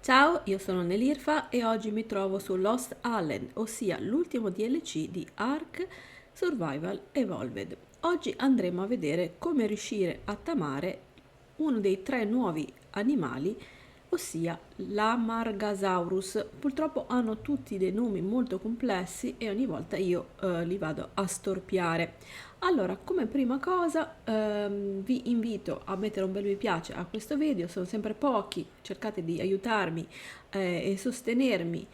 Ciao, io sono Nelirfa e oggi mi trovo su Lost Island, ossia l'ultimo DLC di Ark Survival Evolved. Oggi andremo a vedere come riuscire a tamare uno dei tre nuovi animali, ossia l'Amargasaurus. Purtroppo hanno tutti dei nomi molto complessi e ogni volta io li vado a storpiare. Allora, come prima cosa, vi invito a mettere un bel mi piace a questo video, sono sempre pochi, cercate di aiutarmi e sostenermi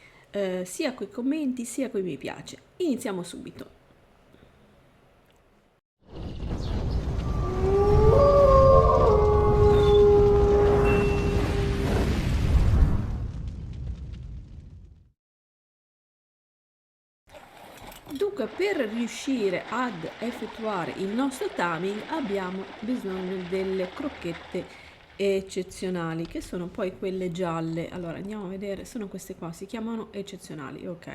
sia coi commenti sia coi mi piace. Iniziamo subito. Dunque, per riuscire ad effettuare il nostro timing abbiamo bisogno delle crocchette eccezionali, che sono poi quelle gialle. Allora andiamo a vedere, sono queste qua, si chiamano eccezionali, ok?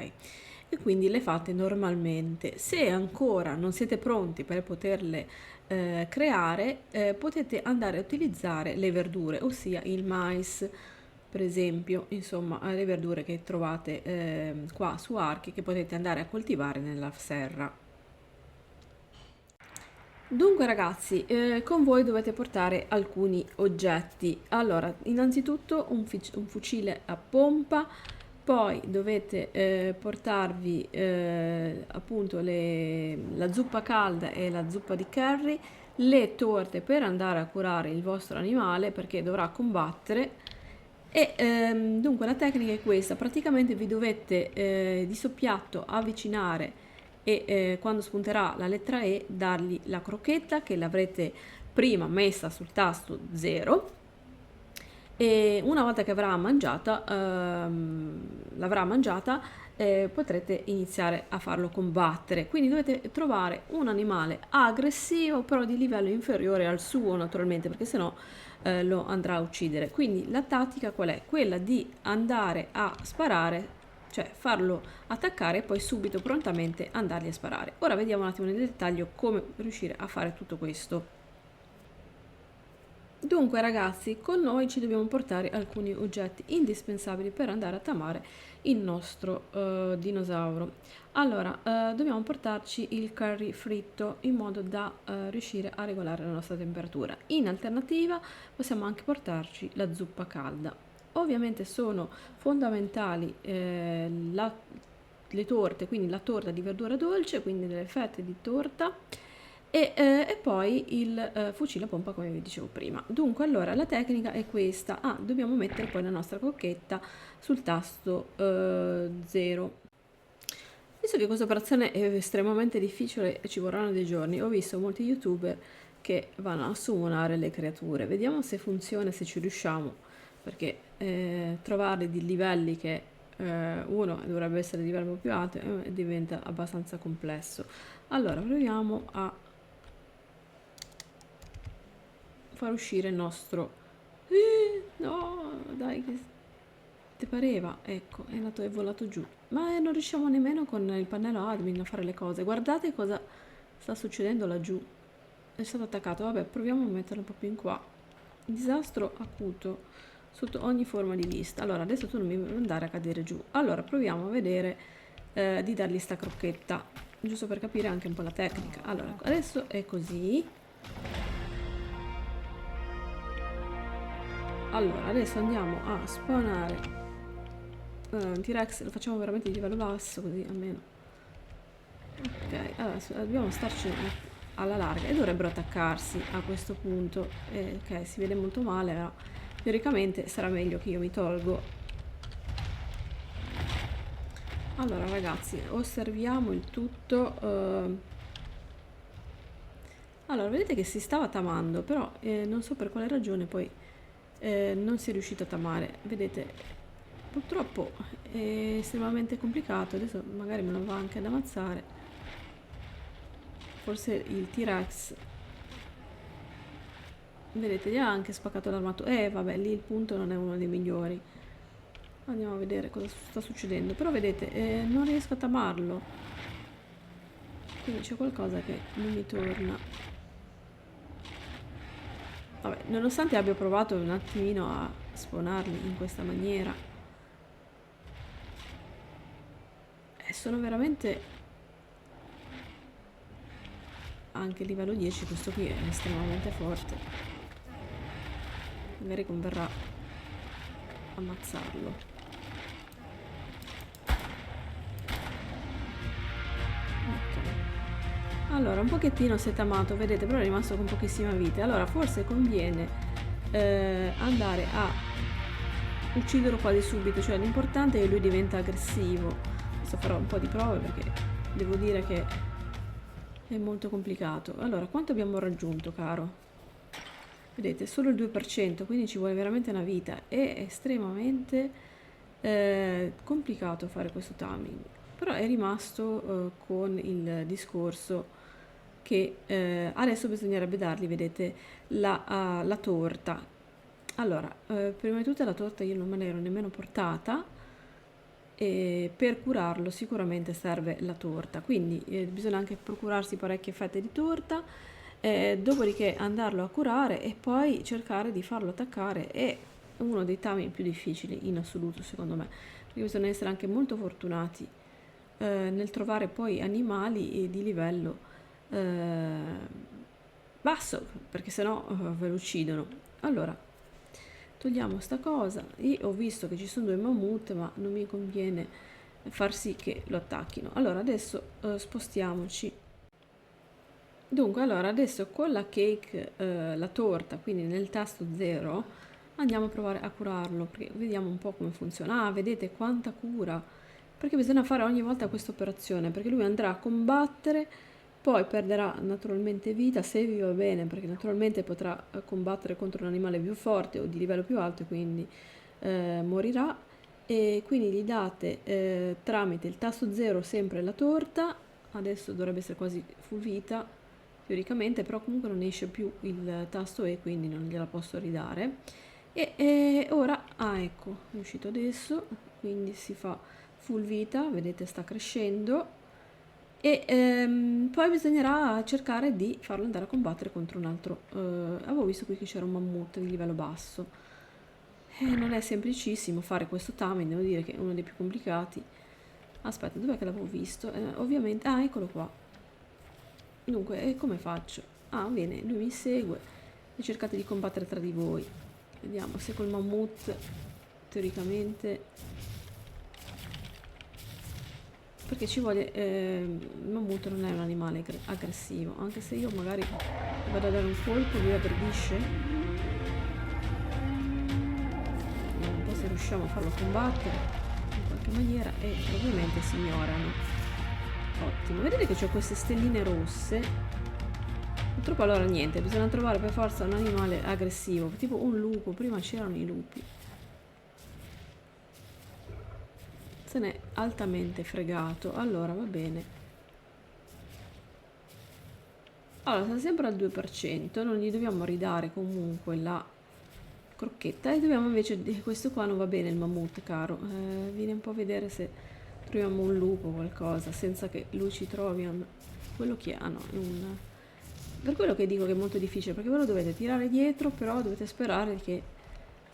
E quindi le fate normalmente. Se ancora non siete pronti per poterle creare, potete andare a utilizzare le verdure, ossia il mais, per esempio, insomma, le verdure che trovate qua su Archi, che potete andare a coltivare nella serra. Dunque ragazzi, con voi dovete portare alcuni oggetti. Allora, innanzitutto un fucile a pompa, poi dovete portarvi appunto la zuppa calda e la zuppa di curry, le torte per andare a curare il vostro animale perché dovrà combattere. E dunque la tecnica è questa: praticamente vi dovete di soppiatto avvicinare e quando spunterà la lettera E dargli la crocchetta che l'avrete prima messa sul tasto 0, e una volta che l'avrà mangiata, potrete iniziare a farlo combattere. Quindi dovete trovare un animale aggressivo però di livello inferiore al suo, naturalmente, perché sennò lo andrà a uccidere. Quindi la tattica qual è? Quella di andare a sparare, cioè farlo attaccare e poi subito prontamente andargli a sparare. Ora vediamo un attimo nel dettaglio come riuscire a fare tutto questo. Dunque ragazzi, con noi ci dobbiamo portare alcuni oggetti indispensabili per andare a tamare il nostro dinosauro. Allora, dobbiamo portarci il curry fritto in modo da riuscire a regolare la nostra temperatura. In alternativa possiamo anche portarci la zuppa calda. Ovviamente sono fondamentali le torte, quindi la torta di verdura dolce, quindi delle fette di torta e poi il fucile a pompa come vi dicevo prima. Dunque allora la tecnica è questa: dobbiamo mettere poi la nostra crocchetta sul tasto 0. Visto che questa operazione è estremamente difficile e ci vorranno dei giorni, ho visto molti youtuber che vanno a summonare le creature. Vediamo se funziona, se ci riusciamo, perché trovare di livelli che uno dovrebbe essere di livello più alto diventa abbastanza complesso. Allora proviamo a far uscire il nostro... no, dai, che ti pareva? Ecco, è volato giù. Ma non riusciamo nemmeno con il pannello admin a fare le cose. Guardate cosa sta succedendo laggiù. È stato attaccato. Vabbè, proviamo a metterlo un po' più in qua. Disastro acuto sotto ogni forma di vista. Allora, adesso tu non mi devi andare a cadere giù. Allora, proviamo a vedere di dargli sta crocchetta, giusto per capire anche un po' la tecnica. Allora, adesso è così. Allora, adesso andiamo a spawnare T-Rex, lo facciamo veramente di livello basso, così almeno. Ok, adesso dobbiamo starci alla larga e dovrebbero attaccarsi a questo punto. Ok, si vede molto male, però teoricamente sarà meglio che io mi tolgo. Allora ragazzi, osserviamo il tutto. Allora, vedete che si stava tamando, però non so per quale ragione poi non si è riuscito a tamare. Vedete, purtroppo è estremamente complicato. Adesso magari me lo va anche ad ammazzare. Forse il T-Rex, vedete, gli ha anche spaccato l'armatura. Vabbè, lì il punto non è uno dei migliori. Andiamo a vedere cosa sta succedendo. Però vedete, non riesco a tamarlo, quindi c'è qualcosa che non mi torna. Vabbè, nonostante abbia provato un attimino spawnarli in questa maniera. Sono veramente anche livello 10, questo qui è estremamente forte. Magari converrà ammazzarlo. Allora, un pochettino setamato, vedete, però è rimasto con pochissima vita. Allora, forse conviene andare a ucciderlo quasi subito, cioè l'importante è che lui diventa aggressivo. Adesso farò un po' di prove perché devo dire che è molto complicato. Allora, quanto abbiamo raggiunto, caro? Vedete, solo il 2%, quindi ci vuole veramente una vita. È estremamente complicato fare questo timing. Però è rimasto con il discorso che adesso bisognerebbe dargli, vedete, la torta. Allora, prima di tutto la torta io non me l'ero nemmeno portata, e per curarlo sicuramente serve la torta, quindi bisogna anche procurarsi parecchie fette di torta, dopodiché andarlo a curare e poi cercare di farlo attaccare. È uno dei temi più difficili in assoluto, secondo me, perché bisogna essere anche molto fortunati nel trovare poi animali di livello basso, perché sennò ve lo uccidono. Allora, togliamo sta cosa. Io ho visto che ci sono 2 mammut, ma non mi conviene far sì che lo attacchino. Allora, adesso spostiamoci. Dunque, allora, adesso con la cake, la torta, quindi nel tasto 0, andiamo a provare a curarlo, perché vediamo un po' come funziona. Ah, vedete quanta cura, perché bisogna fare ogni volta questa operazione, perché lui andrà a combattere, poi perderà naturalmente vita, se vi va bene, perché naturalmente potrà combattere contro un animale più forte o di livello più alto, e quindi morirà. E quindi gli date tramite il tasto 0 sempre la torta. Adesso dovrebbe essere quasi full vita teoricamente, però comunque non esce più il tasto E, quindi non gliela posso ridare. E ora, ecco, è uscito adesso, quindi si fa full vita, vedete sta crescendo. E poi bisognerà cercare di farlo andare a combattere contro un altro. Avevo visto qui che c'era un mammut di livello basso. Non è semplicissimo fare questo timing, devo dire che è uno dei più complicati. Aspetta, dov'è che l'avevo visto? Ovviamente, eccolo qua. Dunque, come faccio? Bene, lui mi segue e cercate di combattere tra di voi. Vediamo se col mammut teoricamente, perché ci vuole il mammut non è un animale aggressivo, anche se io magari vado a dare un colpo, lui aggredisce. Vediamo un po' se riusciamo a farlo combattere in qualche maniera, e ovviamente si ignorano. Ottimo, vedete che c'ho queste stelline rosse. Purtroppo allora niente, bisogna trovare per forza un animale aggressivo, tipo un lupo. Prima c'erano i lupi. Se n'è altamente fregato. Allora, va bene. Allora, sta sempre al 2%, non gli dobbiamo ridare comunque la crocchetta, e dobbiamo invece, questo qua non va bene il mammut, caro. Vieni un po' a vedere se troviamo un lupo o qualcosa, senza che lui ci trovi quello che hanno. Per quello che dico che è molto difficile, perché voi lo dovete tirare dietro, però dovete sperare che,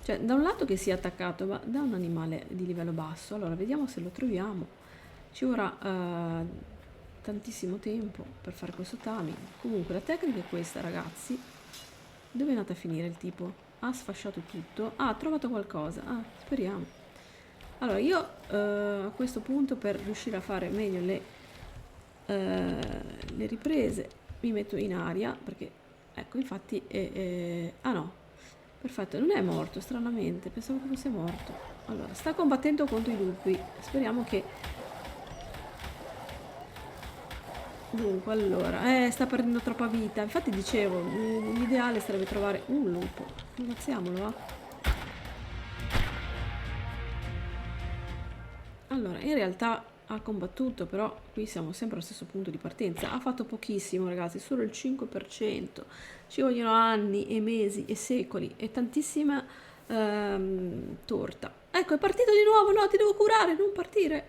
cioè, da un lato che sia attaccato, ma da un animale di livello basso. Allora, vediamo se lo troviamo. Ci vorrà tantissimo tempo per fare questo timing. Comunque la tecnica è questa, ragazzi. Dove è andata a finire il tipo? Ha sfasciato tutto. Ha trovato qualcosa. Speriamo. Allora, io a questo punto, per riuscire a fare meglio le riprese, mi metto in aria, perché ecco, infatti no, perfetto, non è morto, stranamente, pensavo che fosse morto. Allora, sta combattendo contro i lupi, speriamo che... Dunque, allora, sta perdendo troppa vita, infatti dicevo, l'ideale sarebbe trovare un lupo. Ammazziamolo, Allora, in realtà ha combattuto, però qui siamo sempre allo stesso punto di partenza. Ha fatto pochissimo, ragazzi, solo il 5%. Ci vogliono anni e mesi e secoli e tantissima torta. Ecco, è partito di nuovo. No, ti devo curare, non partire.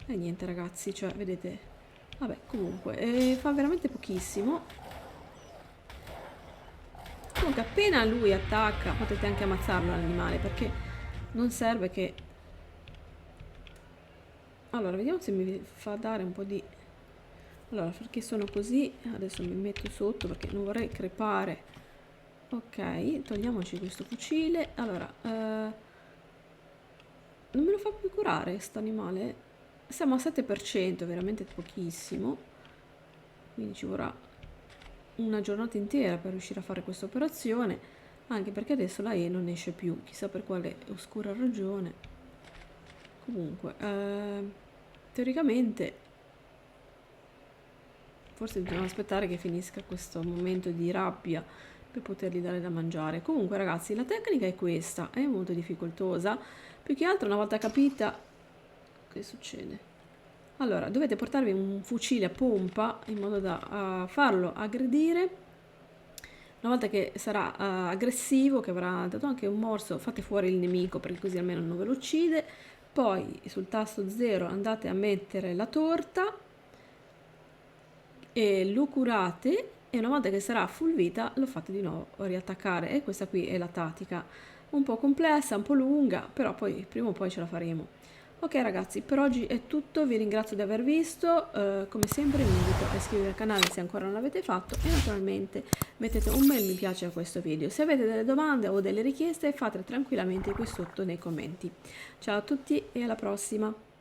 E niente, ragazzi, cioè, vedete. Vabbè, comunque, fa veramente pochissimo. diciamo che appena lui attacca potete anche ammazzarlo l'animale, perché non serve che... Allora, vediamo se mi fa dare un po' di... Allora, perché sono così, adesso mi metto sotto perché non vorrei crepare. Ok, togliamoci questo fucile. Allora, non me lo fa più curare sto animale? Siamo a 7%, veramente pochissimo. Quindi ci vorrà una giornata intera per riuscire a fare questa operazione, anche perché adesso la E non esce più, chissà per quale oscura ragione. Comunque, teoricamente forse dobbiamo aspettare che finisca questo momento di rabbia per potergli dare da mangiare. Comunque ragazzi, la tecnica è questa, è molto difficoltosa, più che altro una volta capita... Che succede? Allora, dovete portarvi un fucile a pompa in modo da farlo aggredire. Una volta che sarà aggressivo, che avrà dato anche un morso, fate fuori il nemico perché così almeno non ve lo uccide. Poi sul tasto 0 andate a mettere la torta e lo curate, e una volta che sarà full vita lo fate di nuovo riattaccare. E questa qui è la tattica, un po' complessa, un po' lunga, però poi prima o poi ce la faremo. Ok ragazzi, per oggi è tutto, vi ringrazio di aver visto, come sempre vi invito a iscrivervi al canale se ancora non l'avete fatto e naturalmente mettete un bel mi piace a questo video. Se avete delle domande o delle richieste fatele tranquillamente qui sotto nei commenti. Ciao a tutti e alla prossima!